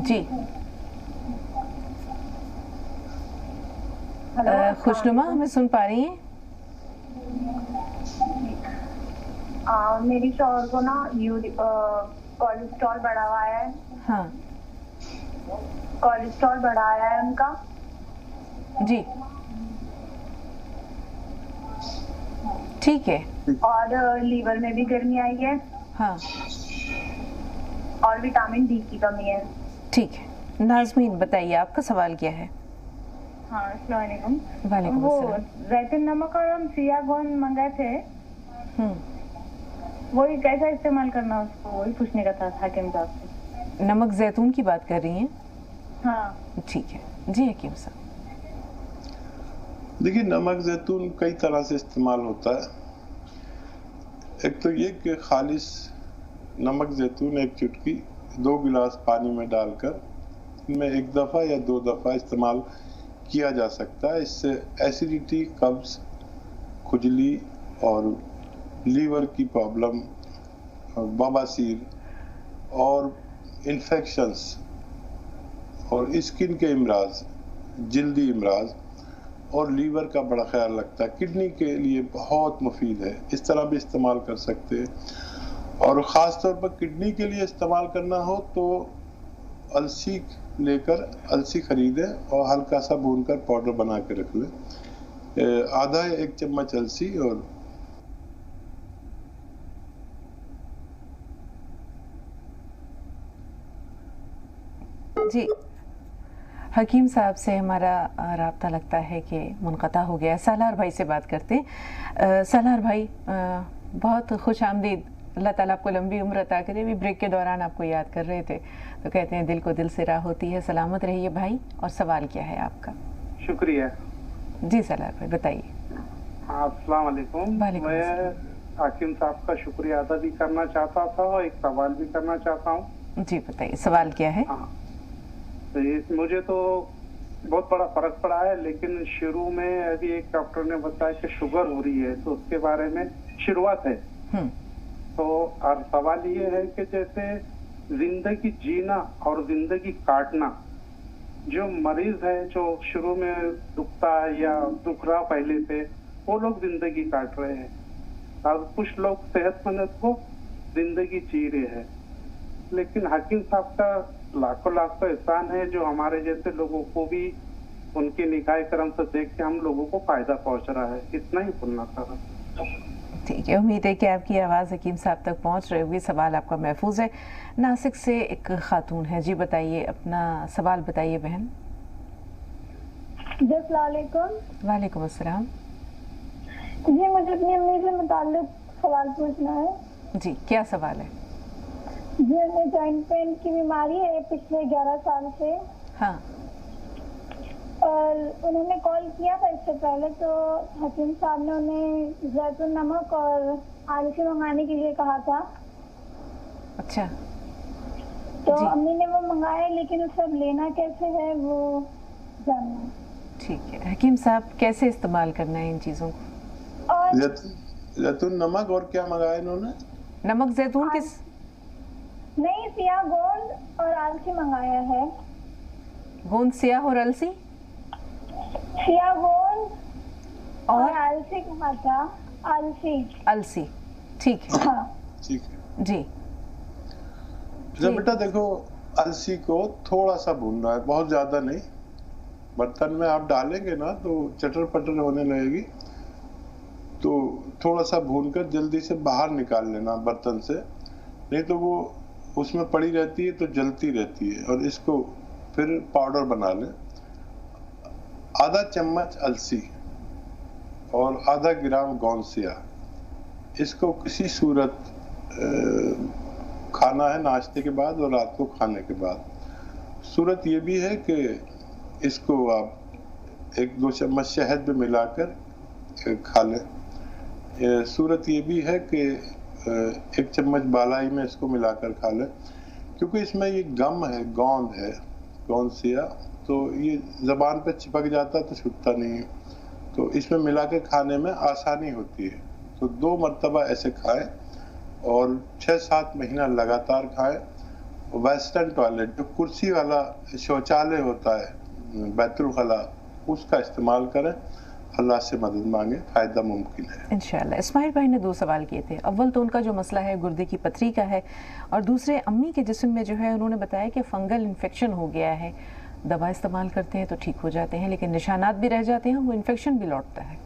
जी खुशनुमा, हमें सुन पा रही हैं? मेरी शौहर को ना कोलेस्ट्रॉल बढ़ा हुआ है। हाँ, कोलेस्ट्रॉल बढ़ाया है उनका जी, ठीक है। और लीवर में भी गर्मी आई है। हाँ, और विटामिन डी की कमी है। ठीक है। नाज़मीन बताइए, आपका सवाल क्या है? हाँ, अस्सलाम वालेकुम। वालेकुम वो अस्सलाम। जैतून नमक और हम सियागोन मंगाए थे, वही कैसा इस्तेमाल करना, उसको वही पूछने का था हाकिम साहब से। नमक जैतून की बात कर रही हैं? हाँ, ठीक है जी हकीम साहब। देखिए, नमक जैतून कई तरह से इस्तेमाल होता है। एक तो ये कि खालिस नमक जैतून 1 चुटकी 2 गिलास पानी में डालकर इनमें 1 दफ़ा या 2 दफ़ा इस्तेमाल किया जा सकता है। इससे एसिडिटी, कब्ज़, खुजली और लीवर की प्रॉब्लम, बवासीर और इन्फेक्शंस और स्किन के इमराज, जल्दी इमराज और लीवर का बड़ा ख्याल रखता है। किडनी के लिए बहुत मुफीद है, इस तरह भी इस्तेमाल कर सकते हैं। और ख़ास तौर पर किडनी के लिए इस्तेमाल करना हो तो अलसी लेकर, अलसी खरीदें और हल्का सा भूनकर पाउडर बना के रख लें। आधा 1 चम्मच अलसी और जी हकीम साहब से हमारा राब्ता लगता है कि मुनक़ता हो गया है। सालार भाई से बात करते हैं। सालार भाई बहुत खुश आमदीद, अल्लाह ताला आपको लंबी उम्र अता करे। अभी ब्रेक के दौरान आपको याद कर रहे थे तो कहते हैं दिल को दिल से राह होती है। सलामत रहिए भाई। और सवाल क्या है आपका? शुक्रिया जी सालार भाई बताइए। अस्सलाम वालेकुम। मैं हाकिम साहब का शुक्रिया अदा भी करना चाहता था और एक सवाल भी करना चाहता हूँ। जी बताइए सवाल क्या है? तो मुझे तो बहुत बड़ा फर्क पड़ा है, लेकिन शुरू में अभी एक डॉक्टर ने बताया कि शुगर हो रही है, तो उसके बारे में शुरुआत है। तो और सवाल ये है कि जैसे जिंदगी जीना और जिंदगी काटना, जो मरीज है जो शुरू में दुखता है या दुख रहा पहले से, वो लोग जिंदगी काट रहे हैं और कुछ लोग सेहतमंद को जिंदगी जी रहे हैं। लेकिन हकीम साहब का लाखों लाखों एहसान है जो हमारे जैसे लोगों को भी उनके निकाय करम से देख के हम लोगों को फायदा पहुंच रहा है। इतना ही बोलना था। ठीक है, उम्मीद है कि आपकी आवाज़ हकीम साहब तक पहुंच रही होगी। सवाल आपका महफूज है। नासिक से एक खातून है, जी बताइए अपना सवाल बताइए बहन। वालेकुम अस्सलाम। जी मुझे अपनी अम्मी से मुताल्लिक सवाल पूछना है। जी क्या सवाल है? जी हमें जॉइंट पेन की बीमारी है पिछले 11 साल से। हाँ। और उन्होंने कॉल किया था इससे पहले, तो हकीम साहब ने उन्हें जैतून नमक और आलसी मंगाने के लिए कहा था। अच्छा। तो अम्मी ने वो मंगाया, लेकिन उसे अब लेना कैसे है वो जानना है। ठीक है, हकीम साहब कैसे इस्तेमाल करना है इन चीज़ों को? और जैतून नमक और क्या मंगाया इन्होंने? नमक जैतून किस? नहीं, सियाह गोंद और आलसी मंगाया है। गोंद, सियाह और अलसी? सियाह गोंद और आलसी कहा था। अलसी। ठीक है। हाँ। ठीक है जी। जब बेटा देखो, अलसी को थोड़ा सा भूनना है, बहुत ज्यादा नहीं। बर्तन में आप डालेंगे ना तो चटर पटर होने लगेगी, तो थोड़ा सा भूनकर जल्दी से बाहर निकाल लेना बर्तन से, नहीं तो वो उसमें पड़ी रहती है तो जलती रहती है। और इसको फिर पाउडर बना लें। आधा चम्मच अलसी और आधा ग्राम गोंसिया, इसको किसी सूरत खाना है नाश्ते के बाद और रात को खाने के बाद। सूरत ये भी है कि इसको आप 1-2 चम्मच शहद में मिलाकर खा लें। सूरत ये भी है कि 1 चम्मच बालाई में इसको मिलाकर खा लें, क्योंकि इसमें ये गम है, गोंद है, गोंसिया, तो ये जबान पे चिपक जाता तो छूटता नहीं है, तो इसमें मिलाकर खाने में आसानी होती है। तो 2 मरतबा ऐसे खाएं और 6-7 महीना लगातार खाएं। वेस्टर्न टॉयलेट, जो कुर्सी वाला शौचालय होता है, बैतुल खला, उसका इस्तेमाल करें। अल्लाह से मदद मांगे, फायदा मुमकिन है इंशाल्लाह। इस्माइल भाई ने 2 सवाल किए थे। अव्वल तो उनका जो मसला है गुर्दे की पथरी का है, और दूसरे अम्मी के जिस्म में जो है उन्होंने बताया कि फंगल इन्फेक्शन हो गया है। दवा इस्तेमाल करते हैं तो ठीक हो जाते हैं, लेकिन निशानात भी रह जाते हैं, वो इन्फेक्शन भी लौटता है।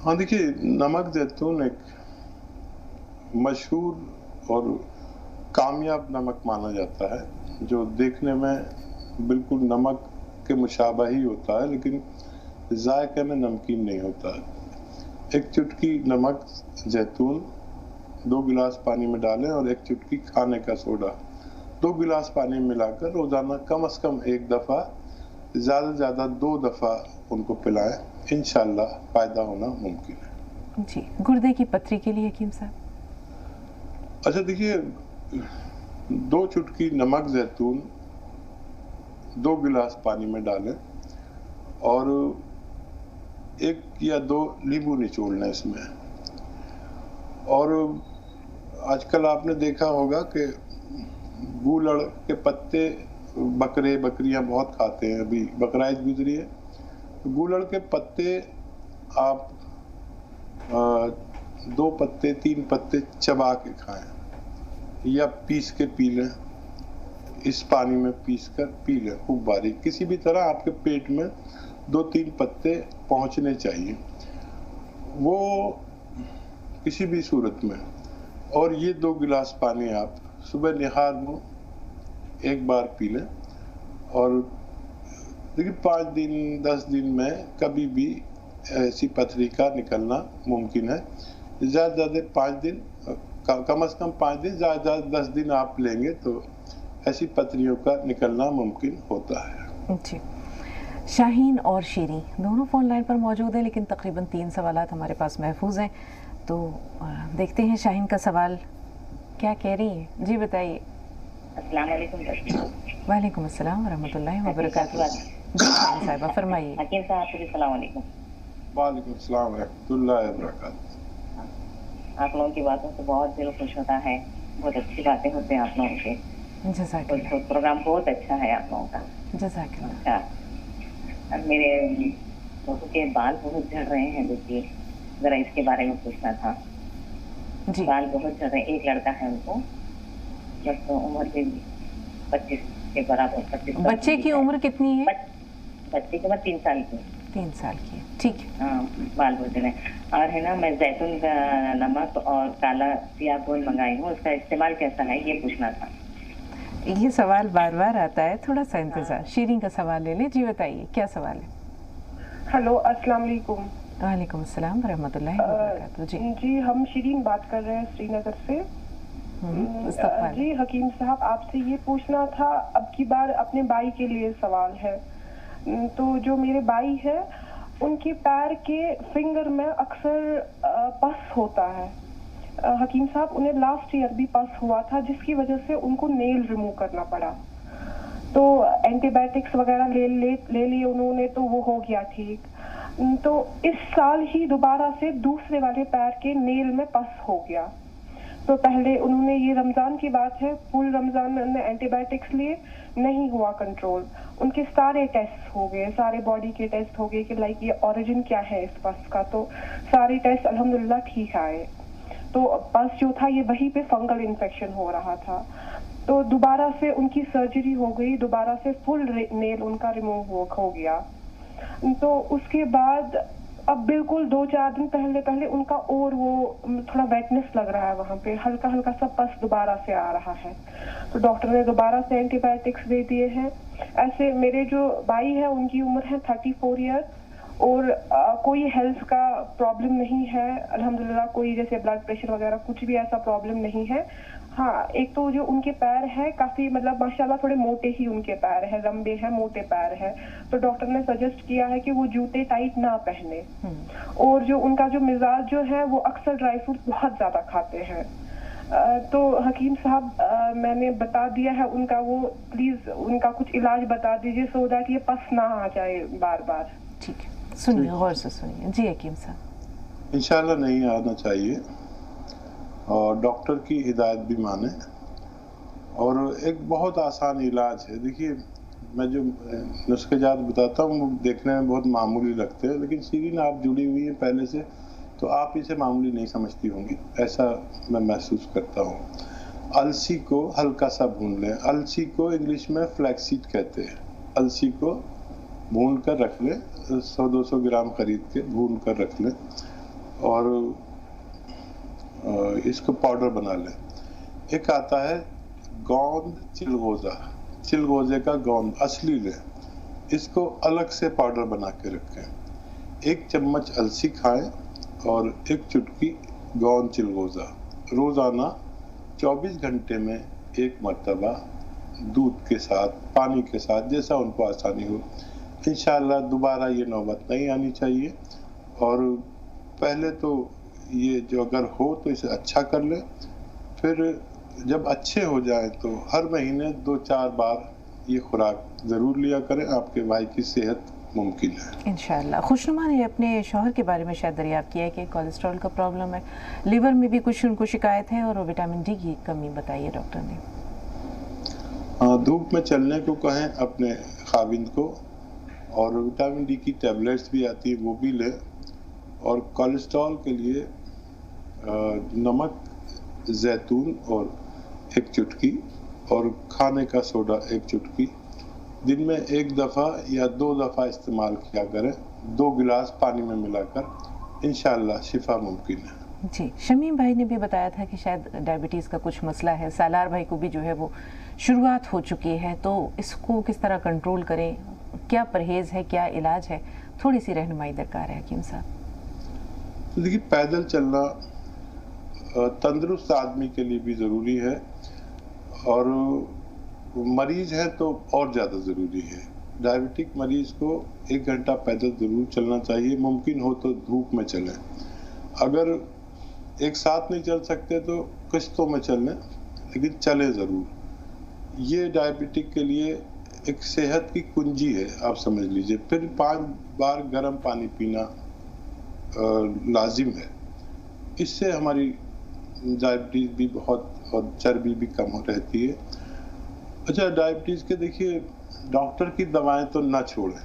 हाँ देखिए, नमक जैतून एक मशहूर और कामयाब नमक माना जाता है, जो देखने में बिल्कुल नमक के मुशाबा ही होता है, लेकिन जायके में नमकीन नहीं होता है। 1 चुटकी नमक जैतून 2 गिलास पानी में डालें और 1 चुटकी खाने का सोडा 2 गिलास पानी में मिलाकर रोजाना कम से कम 1 दफा, ज्यादा से ज्यादा 2 दफा उनको पिलाएं। इंशाल्लाह फायदा होना मुमकिन है। जी, गुर्दे की पथरी के लिए हकीम साहब? अच्छा देखिए, 2 चुटकी नमक जैतून 2 गिलास पानी में डालें और 1 या 2 नींबू निचोड़ लें इसमें। और आजकल आपने देखा होगा कि गूलड़ के पत्ते बकरे बकरियां बहुत खाते हैं। अभी बकराईद गुजरी है, तो गूलड़ के पत्ते आप 2 पत्ते 3 पत्ते चबा के खाएं या पीस के पी लें। इस पानी में पीस कर पी लें खूब बारीक। किसी भी तरह आपके पेट में 2-3 पत्ते पहुंचने चाहिए वो किसी भी सूरत में। और ये 2 गिलास पानी आप सुबह निहार मुंह एक बार पी लें। और देखिए 5 दिन 10 दिन में कभी भी ऐसी पथरी का निकलना मुमकिन है। ज़्यादा ज़्यादा 5 दिन, कम से कम 5 दिन, ज़्यादा 10 दिन आप लेंगे तो ऐसी पथरियों का निकलना मुमकिन होता है। जी, शाहीन और शीरी दोनों फ़ोन लाइन पर मौजूद हैं, लेकिन तकरीबन 3 सवालात हमारे पास महफूज हैं, तो देखते हैं शाहीन का सवाल क्या कह रही है। जी बताइए। अस्सलाम वालेकुम। वालेकुम अस्सलाम वरहमतुल्लाहि वबरकातुहू। जी शाहीन साहिबा फरमाइए। हकीम साहब अस्सलाम वालेकुम। वालेकुम अस्सलाम वरहमतुल्लाहि वबरकातुहू। आप लोगों की बातों से बहुत दिल खुश होता है, बहुत अच्छी बातें होते हैं आप लोगों के। जज़ाकल्लाह। प्रोग्राम बहुत अच्छा है आप लोगों का। जज़ाकल्लाह। अच्छा, अब मेरे बहू के बाल बहुत झड़ रहे हैं, देखिए जरा इसके बारे में पूछना था। जी। बाल बहुत झड़ रहे हैं, एक लड़का है उनको, बस तो उम्र भी 25 के बराबर। 25 बच्चे की उम्र कितनी है? बच्चे की उम्र 3 साल की। 3 साल की, ठीक है। हाँ, बाल बहुत झड़ रहे हैं। और है ना, मैं जैतून का नमक और काला सियाह गोंद मंगाई हूँ, उसका इस्तेमाल कैसा है ये पूछना था। ये सवाल बार बार आता है, थोड़ा सा इंतजार। शीरीन का सवाल ले ले। जी बताइए क्या सवाल है। हेलो, अस्सलाम वालेकुम। वालेकुम अस्सलाम वरहमतुल्लाहि वबरकातुहू। जी, हम शीरीन बात कर रहे हैं श्रीनगर से। जी हकीम साहब, आपसे ये पूछना था, अब की बार अपने भाई के लिए सवाल है। तो जो मेरे भाई है उनके पैर के फिंगर में अक्सर पस होता है। हकीम साहब, उन्हें लास्ट ईयर भी पस हुआ था, जिसकी वजह से उनको नेल रिमूव करना पड़ा। तो एंटीबायोटिक्स वगैरह ले लिए उन्होंने, तो वो हो गया ठीक। तो इस साल ही दोबारा से दूसरे वाले पैर के नेल में पस हो गया। तो पहले उन्होंने, ये रमजान की बात है, फुल रमजान में उन्होंने एंटीबायोटिक्स लिए, नहीं हुआ कंट्रोल। उनके सारे टेस्ट हो गए, सारे बॉडी के टेस्ट हो गए कि लाइक ये ओरिजिन क्या है इस पस का। तो सारे टेस्ट अल्हम्दुलिल्लाह ठीक आए। तो पस जो था ये वहीं पे फंगल इन्फेक्शन हो रहा था। तो दोबारा से उनकी सर्जरी हो गई, दोबारा से फुल नेल उनका रिमूव हो गया। तो उसके बाद अब बिल्कुल 2-4 दिन पहले उनका और वो थोड़ा वेटनेस लग रहा है, वहाँ पे हल्का हल्का सा पस दोबारा से आ रहा है। तो डॉक्टर ने दोबारा से एंटीबायोटिक्स दे दिए हैं। ऐसे मेरे जो भाई है उनकी उम्र है 34 ईयर और कोई हेल्थ का प्रॉब्लम नहीं है अल्हम्दुलिल्लाह, कोई जैसे ब्लड प्रेशर वगैरह कुछ भी ऐसा प्रॉब्लम नहीं है। हाँ, एक तो जो उनके पैर है काफी मतलब माशाल्लाह थोड़े मोटे ही उनके पैर है, लंबे हैं, मोटे पैर है। तो डॉक्टर ने सजेस्ट किया है कि वो जूते टाइट ना पहने। और जो उनका जो मिजाज जो है वो अक्सर ड्राई फ्रूट बहुत ज्यादा खाते हैं। तो हकीम साहब मैंने बता दिया है उनका, वो प्लीज उनका कुछ इलाज बता दीजिए सो दैट ये पस ना आ जाए बार बार। ठीक है, सुनिए, गौर से सुनिए। जी हकीम साहब। इंशाल्लाह नहीं आना चाहिए और डॉक्टर की हिदायत भी माने। और एक बहुत आसान इलाज है। देखिए, मैं जो नुस्खे जात बताता हूँ वो देखने में बहुत मामूली लगते हैं, लेकिन शीरीन आप जुड़ी हुई है पहले से, तो आप इसे मामूली नहीं समझती होंगी, ऐसा मैं महसूस करता हूँ। अलसी को हल्का सा भून लें। अलसी को इंग्लिश में फ्लैक्सीड कहते हैं। अलसी को भून कर रख लें, 100-200 ग्राम खरीद के भून कर रख लें और इसको पाउडर बना लें। एक आता है गोंद चिलगोजा, चिलगोजे का गोंद असली लें, इसको अलग से पाउडर बना के रखें। 1 चम्मच अलसी खाएं और 1 चुटकी गोंद चिलगोजा रोजाना 24 घंटे में 1 मर्तबा दूध के साथ, पानी के साथ, जैसा उनको आसानी हो। इंशाअल्लाह दोबारा ये नौबत नहीं आनी चाहिए। और पहले तो ये जो अगर हो तो इसे अच्छा कर ले, फिर जब अच्छे हो जाए तो हर महीने 2-4 बार ये खुराक ज़रूर लिया करें। आपके भाई की सेहत मुमकिन है इंशाअल्लाह। खुशनुमा ने अपने शौहर के बारे में शायद दरियाफ्त किया है कि कोलेस्ट्रॉल का प्रॉब्लम है, लिवर में भी कुछ उनको शिकायत है और विटामिन डी की कमी बताई है डॉक्टर ने। हाँ, धूप में चलने को कहें अपने खाविंद को, और विटामिन डी की टैबलेट्स भी आती है वो भी ले। और कोलेस्ट्रॉल के लिए नमक, जैतून और 1 चुटकी और खाने का सोडा 1 चुटकी दिन में 1 दफ़ा या 2 दफ़ा इस्तेमाल किया करें, 2 गिलास पानी में मिलाकर, इंशाअल्लाह शिफा मुमकिन है। जी, शमीम भाई ने भी बताया था कि शायद डायबिटीज़ का कुछ मसला है, सालार भाई को भी जो है वो शुरुआत हो चुकी है, तो इसको किस तरह कंट्रोल करें, क्या परहेज़ है, क्या इलाज है, थोड़ी सी रहनुमाई दरकार है हकीम साहब। तो देखिए, पैदल चलना तंदुरुस्त आदमी के लिए भी ज़रूरी है और मरीज़ है तो और ज़्यादा ज़रूरी है। डायबिटिक मरीज़ को 1 घंटा पैदल ज़रूर चलना चाहिए, मुमकिन हो तो धूप में चलें। अगर एक साथ नहीं चल सकते तो किश्तों में चलें, लेकिन चलें ज़रूर। ये डायबिटिक के लिए एक सेहत की कुंजी है, आप समझ लीजिए। फिर 5 बार गर्म पानी पीना लाजिम है, इससे हमारी डायबिटीज़ भी बहुत और चर्बी भी कम हो रहती है। अच्छा, डायबिटीज़ के देखिए, डॉक्टर की दवाएं तो ना छोड़ें,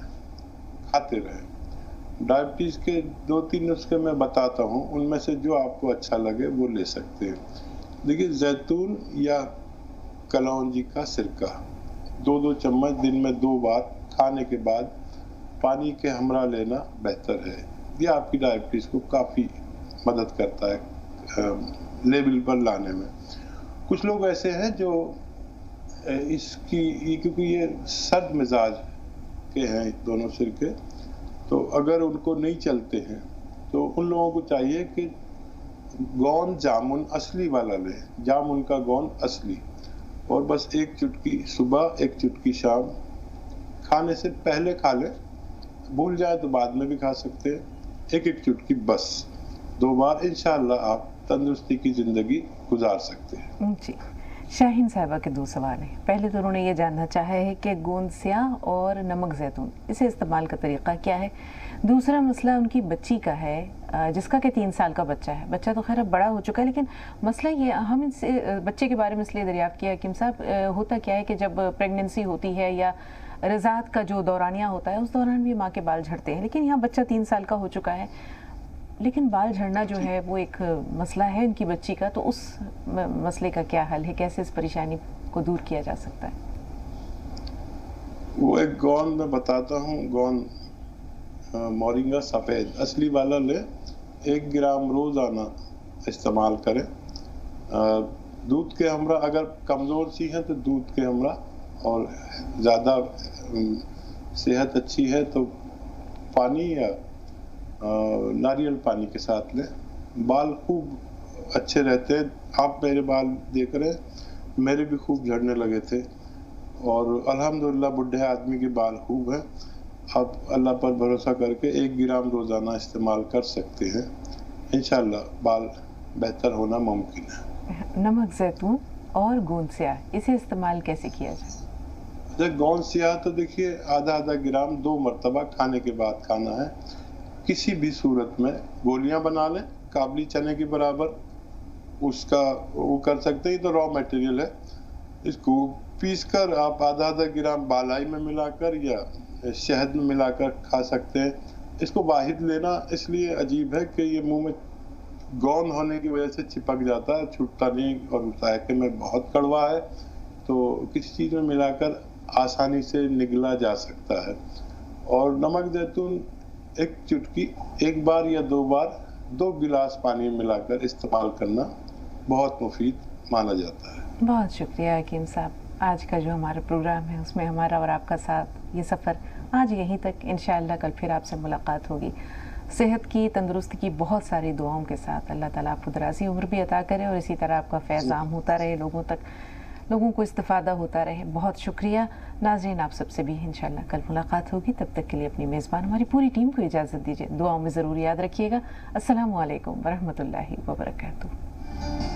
खाते रहें। डायबिटीज़ के 2-3 नुस्खे मैं बताता हूँ, उनमें से जो आपको अच्छा लगे वो ले सकते हैं। देखिए, जैतून या कलौंजी का सिरका 2-2 चम्मच दिन में 2 बार खाने के बाद पानी के हमरा लेना बेहतर है। ये आपकी डायबिटीज़ को काफ़ी मदद करता है लेवल पर लाने में। कुछ लोग ऐसे हैं जो क्योंकि ये सर्द मिजाज के हैं दोनों सिरके, तो अगर उनको नहीं चलते हैं तो उन लोगों को चाहिए कि गोंद जामुन असली वाला लें, जामुन का गोंद असली, और बस 1 चुटकी सुबह 1 चुटकी शाम, खाने से पहले खा लें, भूल जाए तो बाद में भी खा सकते हैं। 1-1 चुटकी बस 2 बार, इंशाअल्लाह आप तंदुरुस्ती की ज़िंदगी गुजार सकते हैं। जी, शाहीन साहिबा के 2 सवाल हैं। पहले तो उन्होंने ये जानना चाहा है कि गोंद स्याह और नमक जैतून, इसे इस्तेमाल का तरीक़ा क्या है। दूसरा मसला उनकी बच्ची का है, जिसका कि 3 साल का बच्चा है। बच्चा तो खैर अब बड़ा हो चुका है, लेकिन मसला ये, हम इस बच्चे के बारे में इसलिए दरियाफ़्त किया हकीम साहब, होता क्या है कि जब प्रेगनेंसी होती है या रज़ात का जो दौरानिया होता है, उस दौरान भी माँ के बाल झड़ते हैं, लेकिन यहाँ बच्चा 3 साल का हो चुका है, लेकिन बाल झड़ना जो है वो एक मसला है इनकी बच्ची का, तो उस मसले का क्या हल है, कैसे इस परेशानी को दूर किया जा सकता है? वो एक गोंद मैं बताता हूँ, गोंद मोरिंगा सफ़ेद असली वाला ले, 1 ग्राम रोज़ाना इस्तेमाल करें। दूध के हमरा, अगर कमज़ोर सी हैं तो दूध के हमरा, और ज़्यादा सेहत अच्छी है तो पानी या नारियल पानी के साथ लें। बाल खूब अच्छे रहते हैं। आप मेरे बाल देख रहे हैं, मेरे भी खूब झड़ने लगे थे, और अल्हम्दुलिल्लाह बुढ़े आदमी के बाल खूब हैं। आप अल्लाह पर भरोसा करके 1 ग्राम रोज़ाना इस्तेमाल कर सकते हैं, इंशाअल्लाह बाल बेहतर होना मुमकिन है। नमक जैतून और गोंद स्याह, इसे इस्तेमाल कैसे किया जाए? गोंद स्याह तो देखिए, आधा ग्राम 2 मरतबा खाने के बाद खाना है। किसी भी सूरत में गोलियां बना लें, काबली चने के बराबर, उसका वो कर सकते हैं, तो रॉ मटेरियल है। इसको पीस कर आप आधा ग्राम बालाई में मिलाकर या शहद में मिलाकर खा सकते हैं। इसको वाहिद लेना इसलिए अजीब है कि ये मुंह में गोंद होने की वजह से चिपक जाता है, छूटता नहीं, और जायके में बहुत कड़वा है, तो किसी चीज़ में मिलाकर आसानी से निगला जा सकता है। और नमक जैतून 1 चुटकी 1 बार या 2 बार 2 गिलास पानी में मिलाकर इस्तेमाल करना बहुत मुफीद माना जाता है। बहुत शुक्रिया हकीम साहब। आज का जो हमारा प्रोग्राम है उसमें हमारा और आपका साथ, ये सफ़र आज यहीं तक। इंशाअल्लाह कल फिर आपसे मुलाकात होगी, सेहत की, तंदुरुस्ती की बहुत सारी दुआओं के साथ। अल्लाह ताला आपको दराज़ी उम्र भी अता करे और इसी तरह आपका फैज़ आम होता रहे, लोगों को इस्तिफ़ादा होता रहे। बहुत शुक्रिया नाज़रीन, आप सबसे भी इंशाअल्लाह कल मुलाकात होगी। तब तक के लिए अपनी मेज़बान हमारी पूरी टीम को इजाज़त दीजिए। दुआओं में ज़रूर याद रखिएगा। अस्सलामु अलैकुम वरहमतुल्लाहि वबरकातुहू।